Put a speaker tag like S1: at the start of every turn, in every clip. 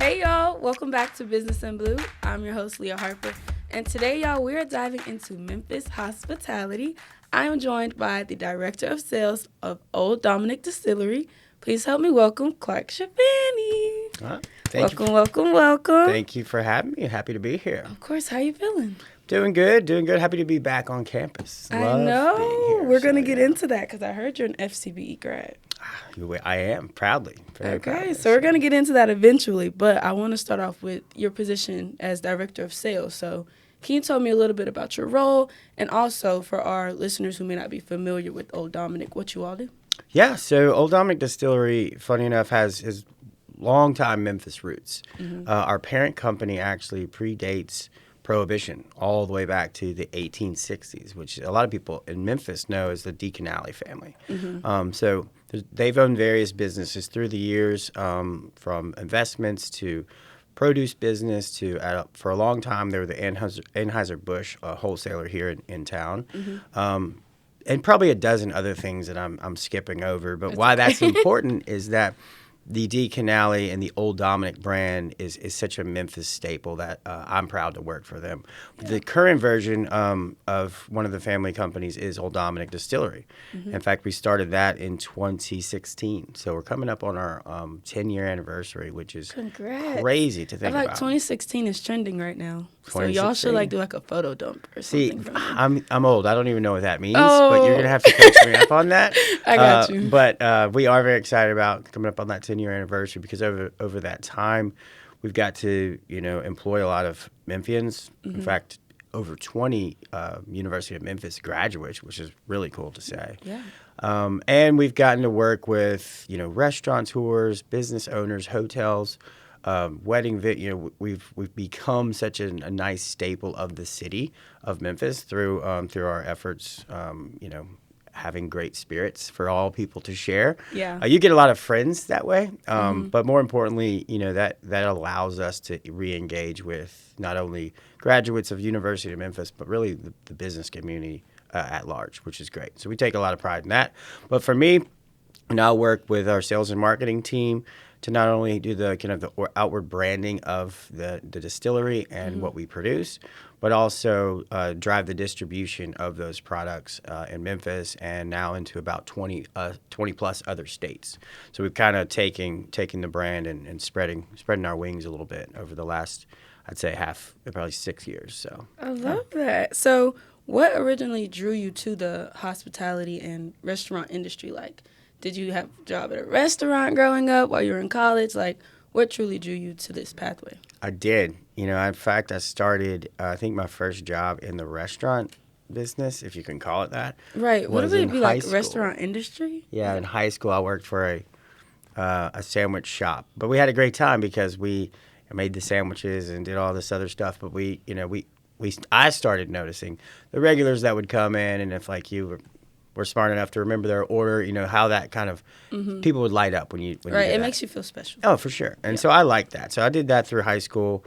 S1: Hey y'all, welcome back to Business in Blue. I'm your host, Leah Harper, and today y'all, we're diving into Memphis hospitality. I am joined by the Director of Sales of Old Dominick Distillery. Please help me welcome Clark Shabani. Welcome.
S2: Thank you for having me. Happy to be here.
S1: Of course, how you feeling?
S2: Doing good. Happy to be back on campus.
S1: I know. We're going to get into that because I heard you're an FCBE grad.
S2: I am, proudly. Very proudly.
S1: So we're going to get into that eventually, but I want to start off with your position as Director of Sales. So can you tell me a little bit about your role, and also for our listeners who may not be familiar with Old Dominick, what you all do?
S2: Yeah, so Old Dominick Distillery, funny enough, has his long-time Memphis roots.
S1: Mm-hmm.
S2: Our parent company actually predates Prohibition all the way back to the 1860s, which a lot of people in Memphis know as the Deacon Alley family.
S1: Mm-hmm.
S2: So they've owned various businesses through the years, from investments to produce business to, for a long time, they were the Anheuser-Busch wholesaler here in town.
S1: Mm-hmm.
S2: And probably a dozen other things that I'm skipping over. But why that's important is that the Deacon Alley and the Old Dominick brand is such a Memphis staple that I'm proud to work for them. Yeah. The current version of one of the family companies is Old Dominick Distillery. Mm-hmm. In fact, we started that in 2016. So we're coming up on our 10-year anniversary, which is crazy to think about.
S1: 2016 is trending right now. So y'all should do like a photo dump or something.
S2: See, I'm old. I don't even know what that means, but you're going to have to coach me up on that.
S1: I got you.
S2: But we are very excited about coming up on that 10-year anniversary because over that time, we've got to, employ a lot of Memphians. Mm-hmm. In fact, over 20 University of Memphis graduates, which is really cool to say.
S1: Yeah.
S2: And we've gotten to work with, restaurateurs, business owners, hotels, wedding, we've become such a nice staple of the city of Memphis through our efforts, having great spirits for all people to share.
S1: Yeah.
S2: You get a lot of friends that way, but more importantly, that allows us to re-engage with not only graduates of University of Memphis, but really the business community at large, which is great. So we take a lot of pride in that. But for me, I work with our sales and marketing team to not only do the kind of the outward branding of the distillery and what we produce, but also drive the distribution of those products in Memphis and now into about 20 plus other states. So we've kind of taking the brand and spreading our wings a little bit over the last, I'd say probably 6 years. So
S1: I love that. So what originally drew you to the hospitality and restaurant industry? Like, did you have a job at a restaurant growing up while you were in college? Like, what truly drew you to this pathway?
S2: I did. In fact, I started, I think my first job in the restaurant business, if you can call it that.
S1: Right. What would it be like, restaurant industry?
S2: Yeah, in high school, I worked for a sandwich shop. But we had a great time because we made the sandwiches and did all this other stuff. But I started noticing the regulars that would come in, and if you were smart enough to remember their order, how that kind of people would light up when you do that.
S1: It makes you feel special.
S2: Oh, for sure. And so I liked that. So I did that through high school.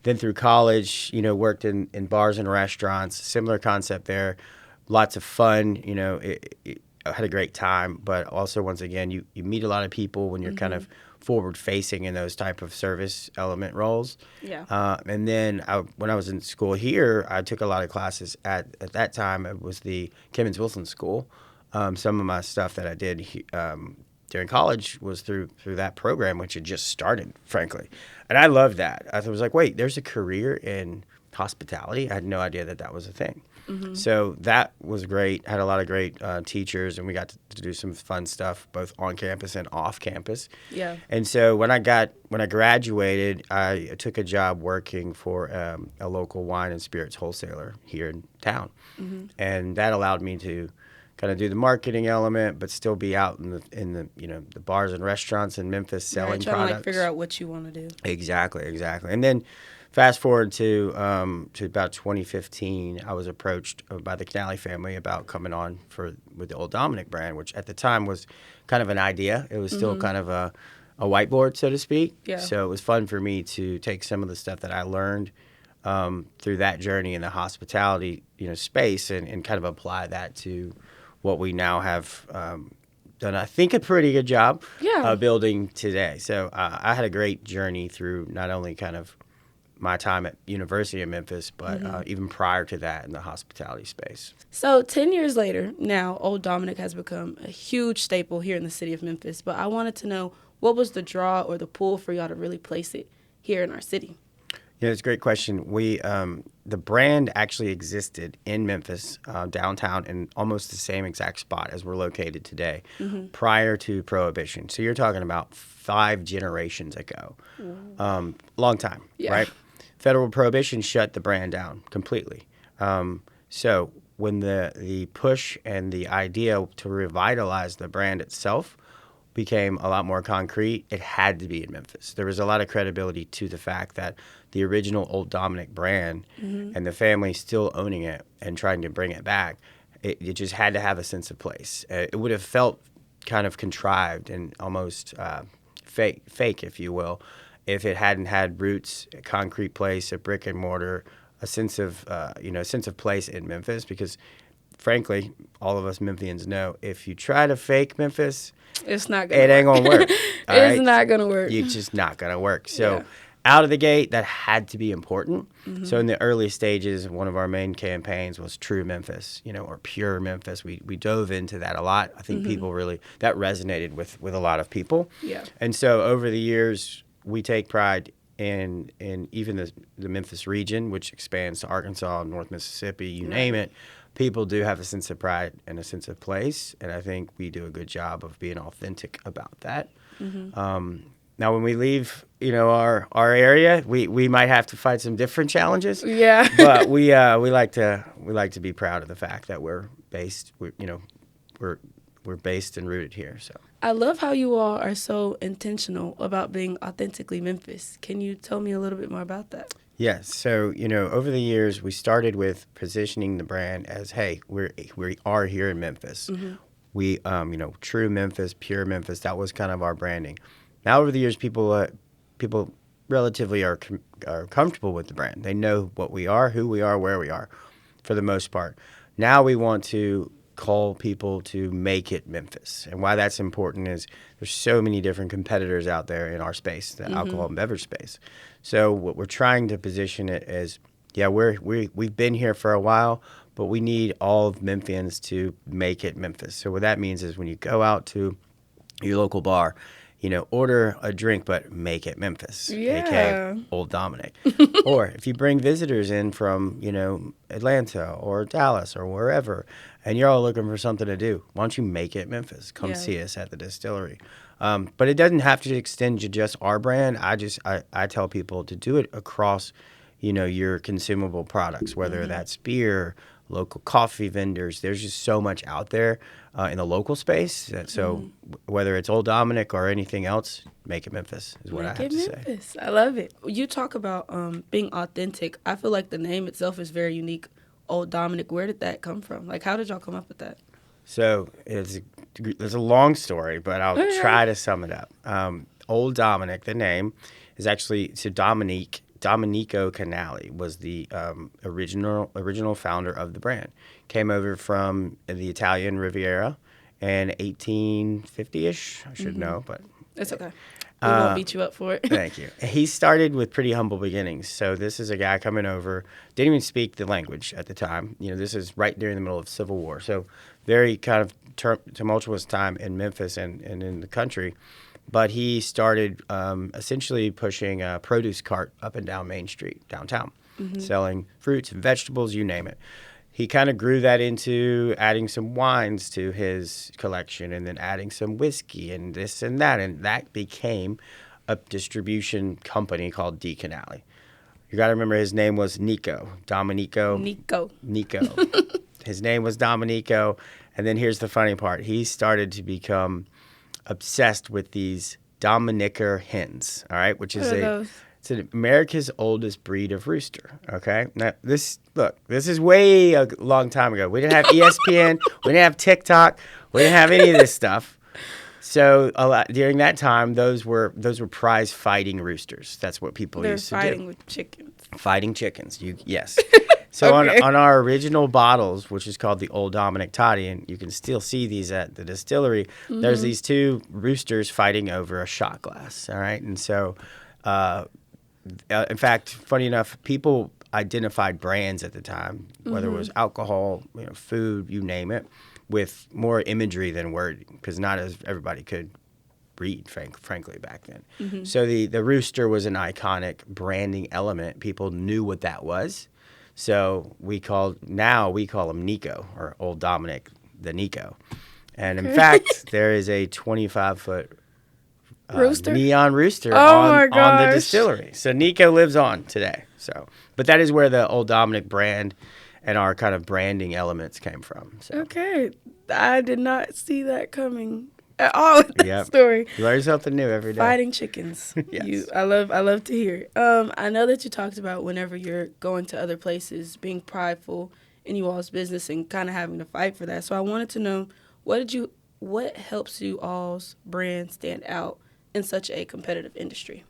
S2: Then through college, worked in bars and restaurants. Similar concept there. Lots of fun. I had a great time. But also, once again, you meet a lot of people when you're kind of forward-facing in those type of service element roles.
S1: Yeah.
S2: And then when I was in school here, I took a lot of classes. At that time, it was the Kimmons Wilson School. Some of my stuff that I did during college was through that program, which had just started, frankly. And I loved that. I was like, wait, there's a career in hospitality? I had no idea that was a thing. Mm-hmm. So that was great. Had a lot of great teachers, and we got to do some fun stuff both on campus and off campus.
S1: Yeah.
S2: And so when I graduated, I took a job working for a local wine and spirits wholesaler here in town, and that allowed me to kind of do the marketing element, but still be out in the bars and restaurants in Memphis selling
S1: trying
S2: products.
S1: To figure out what you want to do.
S2: Exactly. And then fast forward to about 2015, I was approached by the Canali family about coming on with the Old Dominick brand, which at the time was kind of an idea. It was still kind of a whiteboard, so to speak.
S1: Yeah.
S2: So it was fun for me to take some of the stuff that I learned through that journey in the hospitality space and kind of apply that to what we now have done, I think, a pretty good job
S1: Yeah.
S2: building today. So I had a great journey through not only kind of my time at University of Memphis, but even prior to that in the hospitality space.
S1: So 10 years later, now Old Dominick has become a huge staple here in the city of Memphis. But I wanted to know, what was the draw or the pull for y'all to really place it here in our city?
S2: Yeah, it's a great question. The brand actually existed in Memphis, downtown, in almost the same exact spot as we're located today, prior to Prohibition. So you're talking about 5 generations ago. Long time,
S1: Yeah.
S2: right? Federal Prohibition shut the brand down completely. So when the push and the idea to revitalize the brand itself became a lot more concrete, it had to be in Memphis. There was a lot of credibility to the fact that the original Old Dominick brand and the family still owning it and trying to bring it back, it just had to have a sense of place. It would have felt kind of contrived and almost fake, if you will, if it hadn't had roots, a concrete place, a brick and mortar, a sense of place in Memphis. Because, frankly, all of us Memphians know if you try to fake Memphis,
S1: It's not gonna
S2: it ain't
S1: work.
S2: gonna work. All
S1: It's
S2: right?
S1: not gonna work.
S2: It's just not gonna work. So
S1: Yeah.
S2: out of the gate, that had to be important. So in the early stages, one of our main campaigns was True Memphis, or Pure Memphis. We dove into that a lot. I think people really, that resonated with a lot of people.
S1: Yeah.
S2: And so over the years, we take pride in even the Memphis region, which expands to Arkansas, North Mississippi, you name it. People do have a sense of pride and a sense of place, and I think we do a good job of being authentic about that. Now, when we leave, our area, we might have to fight some different challenges.
S1: Yeah.
S2: But we like to be proud of the fact that we're based, we're based and rooted here. So.
S1: I love how you all are so intentional about being authentically Memphis. Can you tell me a little bit more about that?
S2: Yes. So, over the years, we started with positioning the brand as, hey, we are here in Memphis. We, True Memphis, Pure Memphis, that was kind of our branding. Now, over the years, people relatively are comfortable with the brand. They know what we are, who we are, where we are, for the most part. Now we want to call people to make it Memphis. And why that's important is there's so many different competitors out there in our space, the alcohol and beverage space. So what we're trying to position it as, yeah, we've been here for a while, but we need all of Memphians to make it Memphis. So what that means is when you go out to your local bar, order a drink, but make it Memphis, aka Old Dominick. Or if you bring visitors in from, Atlanta or Dallas or wherever, and you're all looking for something to do, why don't you make it Memphis? Come see us at the distillery. But it doesn't have to extend to just our brand. I tell people to do it across, your consumable products, whether that's beer, local coffee vendors. There's just so much out there in the local space. So whether it's Old Dominick or anything else, make it Memphis is what I have to say.
S1: I love it. You talk about being authentic. I feel like the name itself is very unique. Old Dominick, where did that come from? Like, how did y'all come up with that?
S2: So it's a long story, but I'll try to sum it up. Old Dominick, the name, is actually Domenico Canali was the original founder of the brand. Came over from the Italian Riviera in 1850-ish. I should know, but
S1: it's okay. We won't beat you up for it.
S2: Thank you. He started with pretty humble beginnings. So this is a guy coming over, didn't even speak the language at the time. This is right during the middle of Civil War. So very kind of tumultuous time in Memphis and in the country. But he started essentially pushing a produce cart up and down Main Street downtown, selling fruits and vegetables, you name it. He kind of grew that into adding some wines to his collection and then adding some whiskey and this and that. And that became a distribution company called D. Canali. You got to remember his name was Domenico. His name was Domenico. And then here's the funny part. He started to become obsessed with these Dominicker hens, all right, which is it's America's oldest breed of rooster, okay? Now, this is way a long time ago. We didn't have ESPN. We didn't have TikTok. We didn't have any of this stuff. So during that time, those were prize fighting roosters. That's what people used to do.
S1: They're fighting with chickens.
S2: Fighting chickens, yes. So
S1: Okay.
S2: on our original bottles, which is called the Old Dominick Toddy, and you can still see these at the distillery, there's these two roosters fighting over a shot glass. All right. And so, in fact, funny enough, people identified brands at the time, whether it was alcohol, food, you name it, with more imagery than wording, because not as everybody could read, frankly, back then. So the rooster was an iconic branding element. People knew what that was. So now we call him Nico, or Old Dominick, the Nico. And in fact, there is a 25-foot
S1: Rooster?
S2: neon rooster
S1: Oh my
S2: on the
S1: gosh.
S2: distillery. So Nico lives on today. So, but that is where the Old Dominick brand and our kind of branding elements came from. So.
S1: Okay. I did not see that coming at all with that story.
S2: You learn something new every day.
S1: Fighting chickens.
S2: Yes.
S1: I love to hear it. I know that you talked about whenever you're going to other places, being prideful in you all's business and kind of having to fight for that. So I wanted to know, what helps you all's brand stand out in such a competitive industry?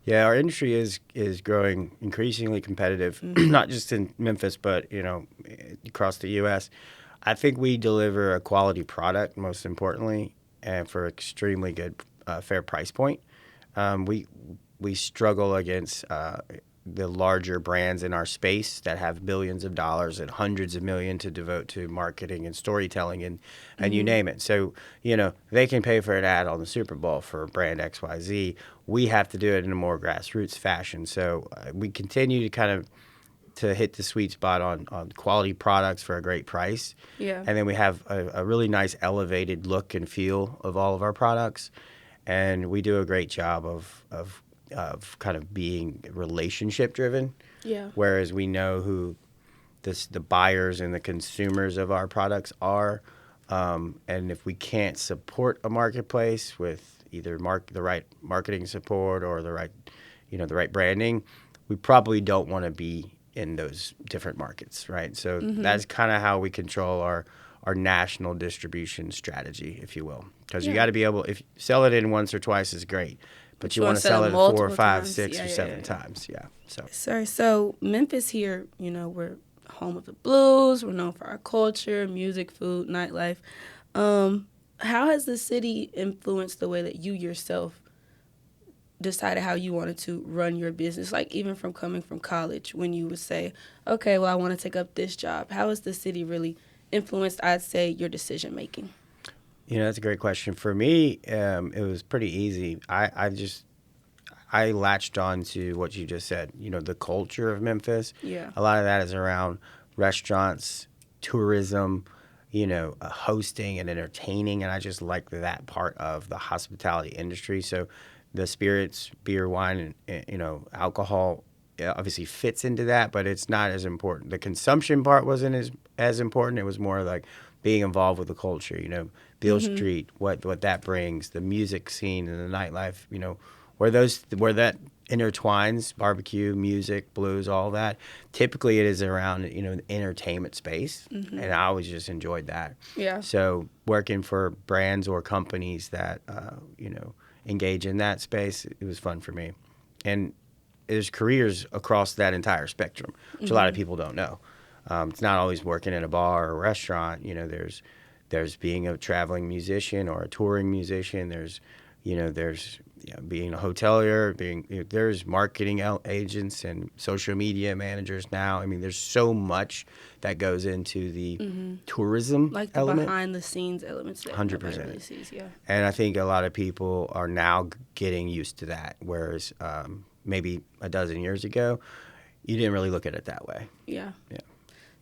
S2: Yeah, our industry is growing increasingly competitive, not just in Memphis, but across the U.S. I think we deliver a quality product, most importantly, and for extremely good, fair price point. We struggle against the larger brands in our space that have billions of dollars and hundreds of millions to devote to marketing and storytelling and you name it. So, they can pay for an ad on the Super Bowl for brand XYZ. We have to do it in a more grassroots fashion. So we continue to hit the sweet spot on quality products for a great price.
S1: Yeah.
S2: And then we have a really nice elevated look and feel of all of our products. And we do a great job of kind of being relationship driven.
S1: Yeah.
S2: Whereas we know who the buyers and the consumers of our products are. And if we can't support a marketplace with either the right marketing support or the right branding, we probably don't want to be in those different markets, right? So that's kind of how we control our national distribution strategy, if you will. Because you got to be able, if you sell it in once or twice is great, but you want to sell it 4 or 5, 6 or 7 times. Yeah.
S1: So Memphis here, we're home of the blues. We're known for our culture, music, food, nightlife. How has the city influenced the way that you yourself decided how you wanted to run your business? Like even from coming from college, when you would say, okay, well, I want to take up this job. How has the city really influenced, I'd say, your decision making?
S2: That's a great question. For me, it was pretty easy. I latched on to what you just said, the culture of Memphis.
S1: Yeah.
S2: A lot of that is around restaurants, tourism, hosting and entertaining. And I just like that part of the hospitality industry. So the spirits, beer, wine, and, alcohol obviously fits into that, but it's not as important. The consumption part wasn't as important. It was more like being involved with the culture, Beale Street, what that brings, the music scene and the nightlife, where that intertwines, barbecue, music, blues, all that. Typically it is around, the entertainment space, and I always just enjoyed that.
S1: Yeah.
S2: So working for brands or companies that, engage in that space, it was fun for me. And there's careers across that entire spectrum, which a lot of people don't know. It's not always working in a bar or a restaurant. There's being a traveling musician or a touring musician. There's being a hotelier. There's marketing agents and social media managers now. I mean, there's so much that goes into the tourism
S1: like the
S2: element.
S1: behind the scenes elements that
S2: 100%.
S1: nobody really sees. Yeah.
S2: And I think a lot of people are now getting used to that, whereas maybe a dozen years ago, you didn't really look at it that way.
S1: Yeah.
S2: Yeah.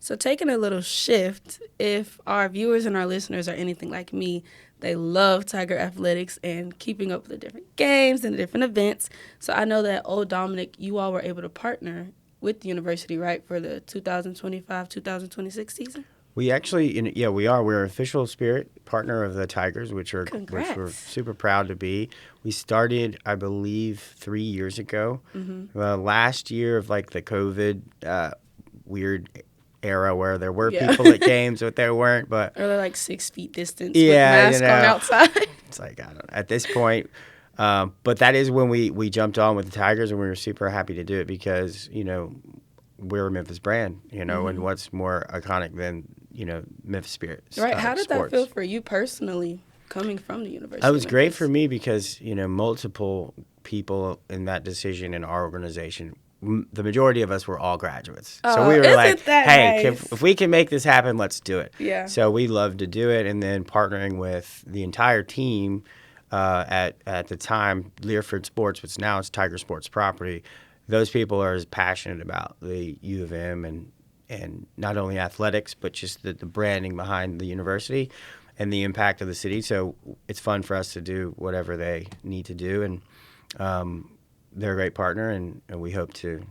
S1: So taking a little shift, if our viewers and our listeners are anything like me, they love Tiger Athletics and keeping up with the different games and the different events. So I know that Old Dominick, you all were able to partner with the university, right, for the 2025-2026 season?
S2: We actually, we are. We're an official spirit partner of the Tigers, which we're super proud to be. We started, I believe, 3 years ago. Last year of like the COVID weird era where there were people at games, but there weren't. But
S1: or they're like 6 feet distance with masks on outside.
S2: It's like, I don't know. At this point, but that is when we jumped on with the Tigers, and we were super happy to do it because, we're a Memphis brand, and what's more iconic than, Memphis spirit.
S1: Right. How did
S2: sports.
S1: that feel for you personally, coming from the University
S2: It was
S1: of
S2: great
S1: Memphis?
S2: for me because, multiple people in that decision in our organization, the majority of us were all graduates. So we were
S1: isn't
S2: like,
S1: that
S2: hey,
S1: nice?
S2: if we can make this happen, let's do it.
S1: Yeah.
S2: So we loved to do it. And then partnering with the entire team at the time, Learford Sports, which now is Tiger Sports Property, those people are as passionate about the U of M and not only athletics, but just the branding behind the university and the impact of the city. So it's fun for us to do whatever they need to do. And they're a great partner, and we hope to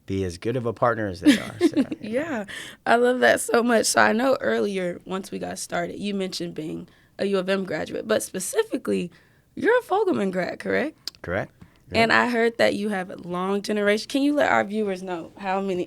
S2: be as good of a partner as they are. So,
S1: Yeah, I love that so much. So I know earlier, once we got started, you mentioned being a U of M graduate, but specifically, you're a Fogelman grad, correct?
S2: Correct.
S1: And I heard that you have a long generation. Can you let our viewers know how many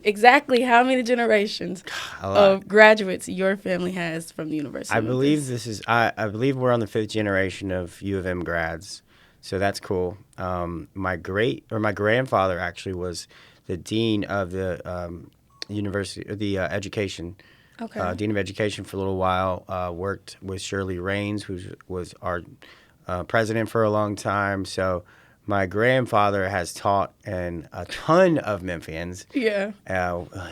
S1: generations of graduates your family has from the University
S2: I
S1: of
S2: believe
S1: Memphis?
S2: I believe we're on the 5th generation of U of M grads, so that's cool. My grandfather actually was the dean of the university, the education.
S1: Okay.
S2: Dean of Education for a little while. Worked with Shirley Raines, who was our president for a long time. So my grandfather has taught and a ton of Memphians.
S1: Yeah.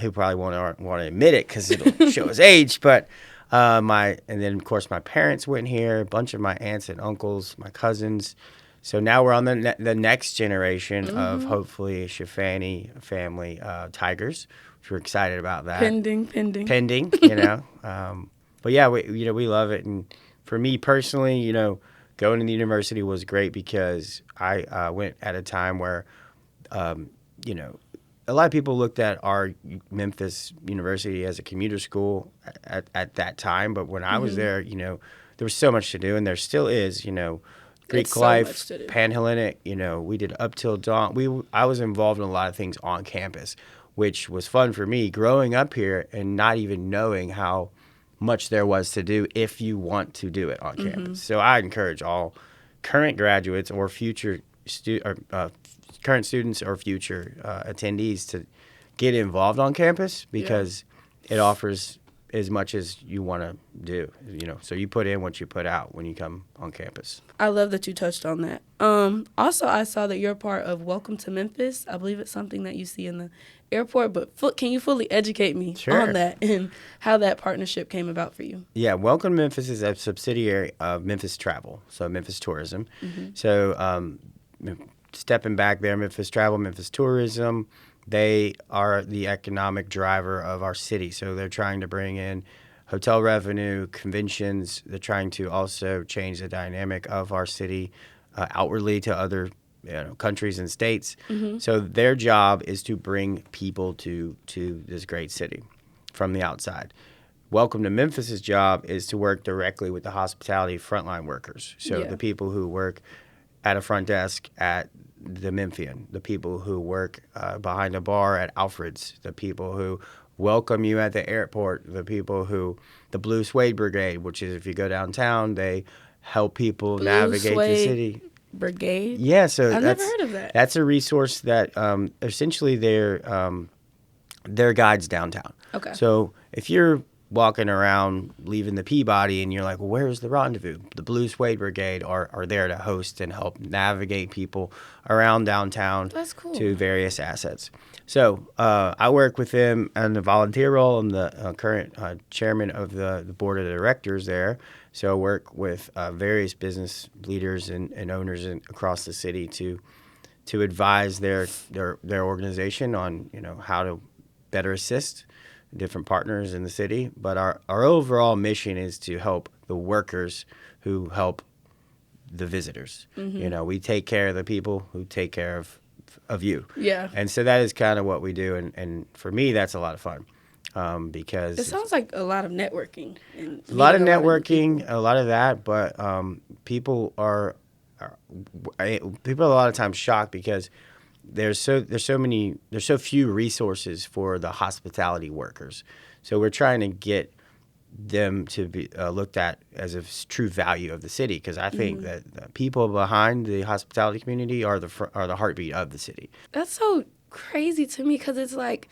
S2: Who probably won't want to admit it because it'll show his age. But and then of course my parents went here. A bunch of my aunts and uncles, my cousins. So now we're on the next generation of hopefully Shafani family Tigers. We're excited about that.
S1: Pending.
S2: But yeah, we love it. And for me personally, going to the university was great because I went at a time where, a lot of people looked at our Memphis University as a commuter school at that time. But when I was there, there was so much to do, and there still is, Greek life, Panhellenic, we did Up Till Dawn. I was involved in a lot of things on campus, which was fun for me growing up here and not even knowing how much there was to do if you want to do it on campus. So I encourage all current graduates or future current students or future attendees to get involved on campus because it offers as much as you want to do, so you put in what you put out when you come on campus.
S1: I love that you touched on that. Also, I saw that you're part of Welcome to Memphis. I believe it's something that you see in the airport, but can you fully educate me on that and how that partnership came about for you?
S2: Yeah, Welcome to Memphis is a subsidiary of Memphis Travel, so Memphis Tourism. So stepping back there, Memphis Travel, Memphis Tourism, they are the economic driver of our city. So they're trying to bring in hotel revenue, conventions. They're trying to also change the dynamic of our city outwardly to other countries and states. So their job is to bring people to this great city from the outside. Welcome to Memphis's job is to work directly with the hospitality frontline workers. So the people who work at a front desk at the Memphian, the people who work behind a bar at Alfred's, the people who welcome you at the airport, the Blue Suede Brigade, which is if you go downtown, they help people navigate the city.
S1: Brigade?
S2: Yeah, so
S1: I've never heard of that.
S2: That's a resource that essentially they're guides downtown.
S1: Okay.
S2: So if you're walking around leaving the Peabody and you're like, well, where's the rendezvous? The Blue Suede Brigade are there to host and help navigate people around downtown to various assets. So I work with them in the volunteer role. I'm the current chairman of the board of directors there. So I work with various business leaders and owners across the city to advise their organization on how to better assist different partners in the city. But our overall mission is to help the workers who help the visitors. We take care of the people who take care of you.
S1: Yeah.
S2: And so that is kind of what we do. And for me, that's a lot of fun. Because
S1: it sounds like a lot of networking.
S2: A lot of networking, a lot of that, but people are a lot of times shocked because there's so few resources for the hospitality workers. So we're trying to get them to be looked at as a true value of the city, because I think that the people behind the hospitality community are the heartbeat of the city.
S1: That's so crazy to me, because it's like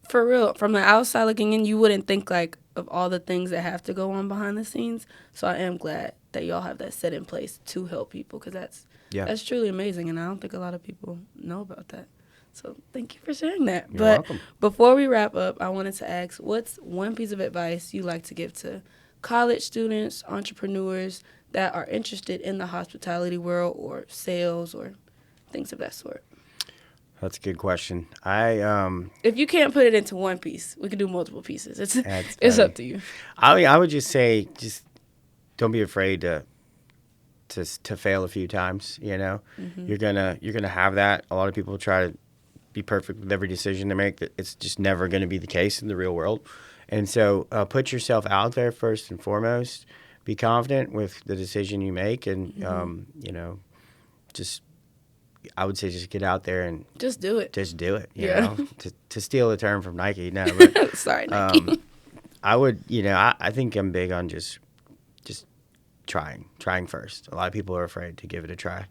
S1: For real, from the outside looking in, you wouldn't think like of all the things that have to go on behind the scenes. So I am glad that y'all have that set in place to help people, because that's truly amazing, and I don't think a lot of people know about that. So thank you for sharing that.
S2: You're welcome.
S1: Before we wrap up, I wanted to ask, what's one piece of advice you like to give to college students, entrepreneurs that are interested in the hospitality world or sales or things of that sort?
S2: That's a good question.
S1: If you can't put it into one piece, we could do multiple pieces. It's
S2: funny.
S1: up to you.
S2: I would just say, just don't be afraid to fail a few times. You know, you're gonna have that. A lot of people try to be perfect with every decision they make. It's just never going to be the case in the real world. And so put yourself out there first and foremost. Be confident with the decision you make, and you know, I would say just get out there and
S1: just do it.
S2: Just do it. You know, to steal a term from Nike. No, but
S1: sorry, Nike.
S2: I would. You know, I think I'm big on just trying first. A lot of people are afraid to give it a try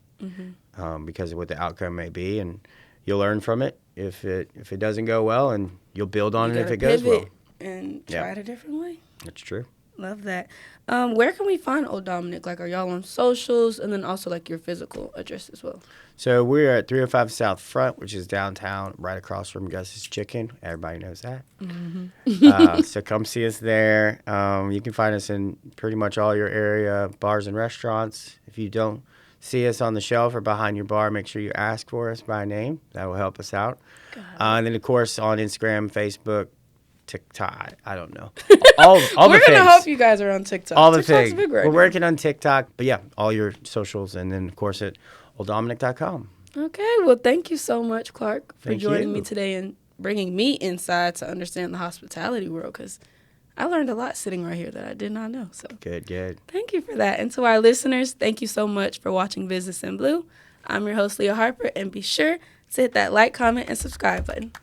S2: because of what the outcome may be, and you'll learn from it if it doesn't go well, and you'll build on it if it goes well.
S1: And try it a different way.
S2: That's true.
S1: Love that. Where can we find Old Dominick? Like, are y'all on socials, and then also like your physical address as well?
S2: So we're at 305 South Front, which is downtown, right across from Gus's Chicken. Everybody knows that. So come see us there. You can find us in pretty much all your area bars and restaurants. If you don't see us on the shelf or behind your bar, make sure you ask for us by name. That will help us out. And then, of course, on Instagram, Facebook, TikTok. I don't know. All
S1: We're
S2: the things.
S1: We're going to hope you guys are on TikTok.
S2: All the
S1: TikTok's
S2: things.
S1: big right
S2: We're
S1: now.
S2: working on TikTok. But, yeah, all your socials. And then, of course, at olddominick.com.
S1: Okay. Well, thank you so much, Clark, for
S2: Thank
S1: joining
S2: you.
S1: me today and bringing me inside to understand the hospitality world, because I learned a lot sitting right here that I did not know. So
S2: Good.
S1: Thank you for that. And to our listeners, thank you so much for watching Business in Blue. I'm your host, Leah Harper, and be sure to hit that like, comment, and subscribe button.